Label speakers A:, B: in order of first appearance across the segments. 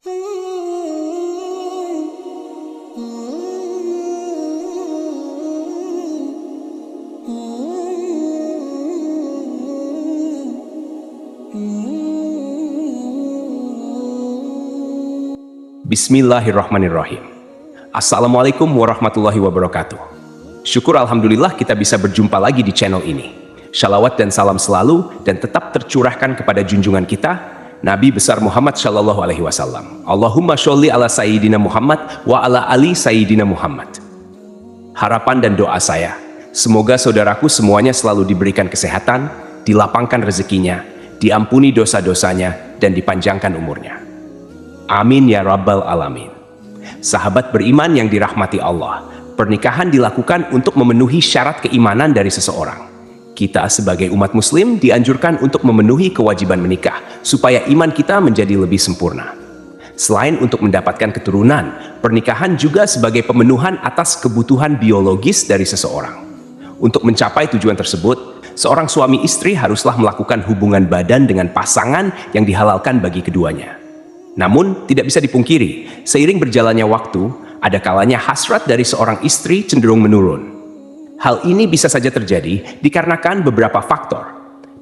A: Bismillahirrahmanirrahim. Assalamualaikum warahmatullahi wabarakatuh. Syukur alhamdulillah kita bisa berjumpa lagi di channel ini. Shalawat dan salam selalu dan tetap tercurahkan kepada junjungan kita, Nabi besar Muhammad Shallallahu Alaihi Wasallam. Allahumma sholli ala Sayyidina Muhammad wa ala ali Sayyidina Muhammad. Harapan dan doa saya, semoga saudaraku semuanya selalu diberikan kesehatan, dilapangkan rezekinya, diampuni dosa-dosanya, dan dipanjangkan umurnya. Amin ya Rabbal Alamin. Sahabat beriman yang dirahmati Allah, pernikahan dilakukan untuk memenuhi syarat keimanan dari seseorang. Kita sebagai umat muslim dianjurkan untuk memenuhi kewajiban menikah, supaya iman kita menjadi lebih sempurna. Selain untuk mendapatkan keturunan, pernikahan juga sebagai pemenuhan atas kebutuhan biologis dari seseorang. Untuk mencapai tujuan tersebut, seorang suami istri haruslah melakukan hubungan badan dengan pasangan yang dihalalkan bagi keduanya. Namun, tidak bisa dipungkiri, seiring berjalannya waktu, ada kalanya hasrat dari seorang istri cenderung menurun. Hal ini bisa saja terjadi dikarenakan beberapa faktor.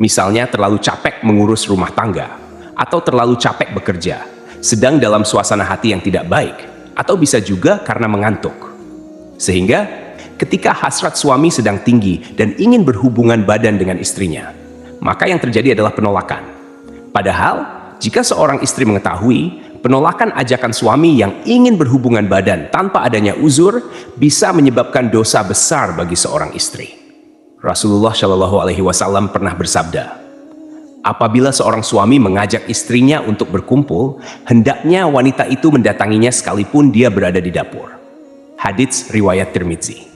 A: Misalnya terlalu capek mengurus rumah tangga, atau terlalu capek bekerja, sedang dalam suasana hati yang tidak baik, atau bisa juga karena mengantuk. Sehingga, ketika hasrat suami sedang tinggi dan ingin berhubungan badan dengan istrinya, maka yang terjadi adalah penolakan. Padahal, jika seorang istri mengetahui penolakan ajakan suami yang ingin berhubungan badan tanpa adanya uzur bisa menyebabkan dosa besar bagi seorang istri. Rasulullah Shallallahu Alaihi Wasallam pernah bersabda, apabila seorang suami mengajak istrinya untuk berkumpul, hendaknya wanita itu mendatanginya sekalipun dia berada di dapur. Hadits riwayat Tirmidzi.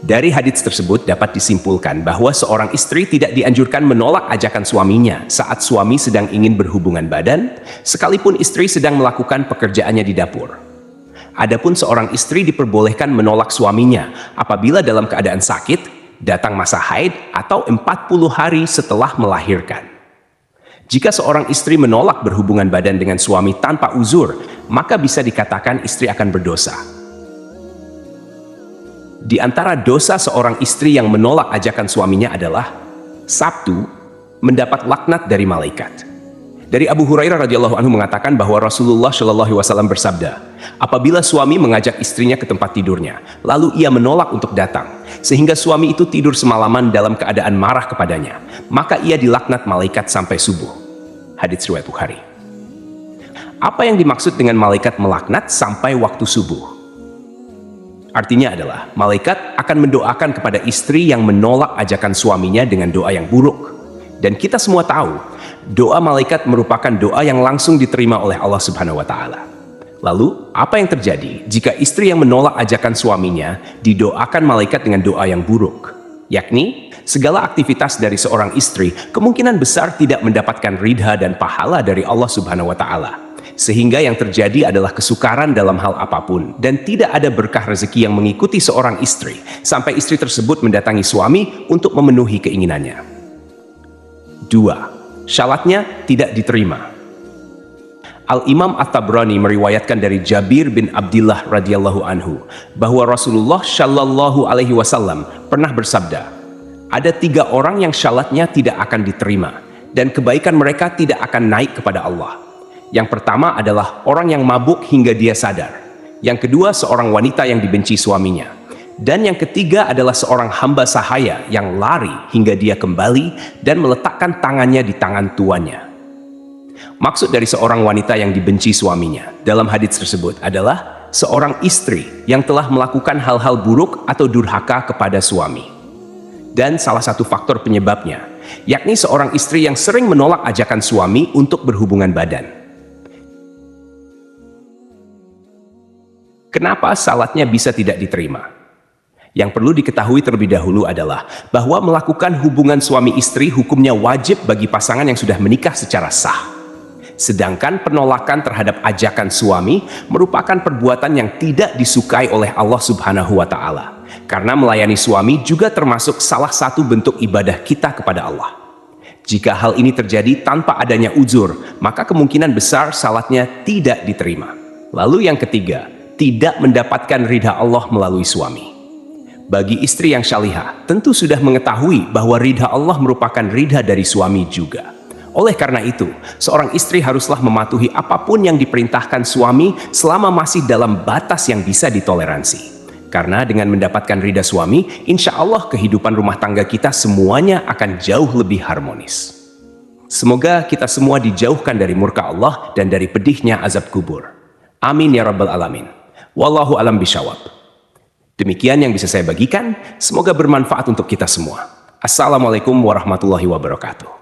A: Dari hadits tersebut dapat disimpulkan bahwa seorang istri tidak dianjurkan menolak ajakan suaminya saat suami sedang ingin berhubungan badan, sekalipun istri sedang melakukan pekerjaannya di dapur. Adapun seorang istri diperbolehkan menolak suaminya apabila dalam keadaan sakit, datang masa haid, atau 40 hari setelah melahirkan. Jika seorang istri menolak berhubungan badan dengan suami tanpa uzur, maka bisa dikatakan istri akan berdosa. Di antara dosa seorang istri yang menolak ajakan suaminya adalah satu, mendapat laknat dari malaikat. Dari Abu Hurairah radhiyallahu anhu mengatakan bahwa Rasulullah Shallallahu Alaihi Wasallam bersabda, apabila suami mengajak istrinya ke tempat tidurnya, lalu ia menolak untuk datang, sehingga suami itu tidur semalaman dalam keadaan marah kepadanya, maka ia dilaknat malaikat sampai subuh. Hadits riwayat Bukhari. Apa yang dimaksud dengan malaikat melaknat sampai waktu subuh? Artinya adalah, malaikat akan mendoakan kepada istri yang menolak ajakan suaminya dengan doa yang buruk. Dan kita semua tahu, doa malaikat merupakan doa yang langsung diterima oleh Allah Subhanahu wa Ta'ala. Lalu, apa yang terjadi jika istri yang menolak ajakan suaminya didoakan malaikat dengan doa yang buruk? Yakni, segala aktivitas dari seorang istri kemungkinan besar tidak mendapatkan ridha dan pahala dari Allah Subhanahu wa Ta'ala. Sehingga yang terjadi adalah kesukaran dalam hal apapun dan tidak ada berkah rezeki yang mengikuti seorang istri sampai istri tersebut mendatangi suami untuk memenuhi keinginannya. 2. Syalatnya tidak diterima. Al-Imam At-Tabrani meriwayatkan dari Jabir bin Abdillah radhiyallahu anhu bahwa Rasulullah Shallallahu Alaihi Wasallam pernah bersabda, ada 3 orang yang syalatnya tidak akan diterima dan kebaikan mereka tidak akan naik kepada Allah. Yang pertama adalah orang yang mabuk hingga dia sadar. Yang kedua, seorang wanita yang dibenci suaminya. Dan yang ketiga adalah seorang hamba sahaya yang lari hingga dia kembali dan meletakkan tangannya di tangan tuannya. Maksud dari seorang wanita yang dibenci suaminya dalam hadits tersebut adalah seorang istri yang telah melakukan hal-hal buruk atau durhaka kepada suami. Dan salah satu faktor penyebabnya, yakni seorang istri yang sering menolak ajakan suami untuk berhubungan badan. Kenapa salatnya bisa tidak diterima? Yang perlu diketahui terlebih dahulu adalah bahwa melakukan hubungan suami istri hukumnya wajib bagi pasangan yang sudah menikah secara sah. Sedangkan penolakan terhadap ajakan suami merupakan perbuatan yang tidak disukai oleh Allah Subhanahu wa Ta'ala. Karena melayani suami juga termasuk salah satu bentuk ibadah kita kepada Allah. Jika hal ini terjadi tanpa adanya uzur, maka kemungkinan besar salatnya tidak diterima. Lalu yang ketiga, tidak mendapatkan ridha Allah melalui suami. Bagi istri yang syalihah, tentu sudah mengetahui bahwa ridha Allah merupakan ridha dari suami juga. Oleh karena itu, seorang istri haruslah mematuhi apapun yang diperintahkan suami selama masih dalam batas yang bisa ditoleransi. Karena dengan mendapatkan ridha suami, insya Allah kehidupan rumah tangga kita semuanya akan jauh lebih harmonis. Semoga kita semua dijauhkan dari murka Allah dan dari pedihnya azab kubur. Amin ya rabbal alamin. Wallahu alam bisyawab. Demikian yang bisa saya bagikan, semoga bermanfaat untuk kita semua. Assalamualaikum warahmatullahi wabarakatuh.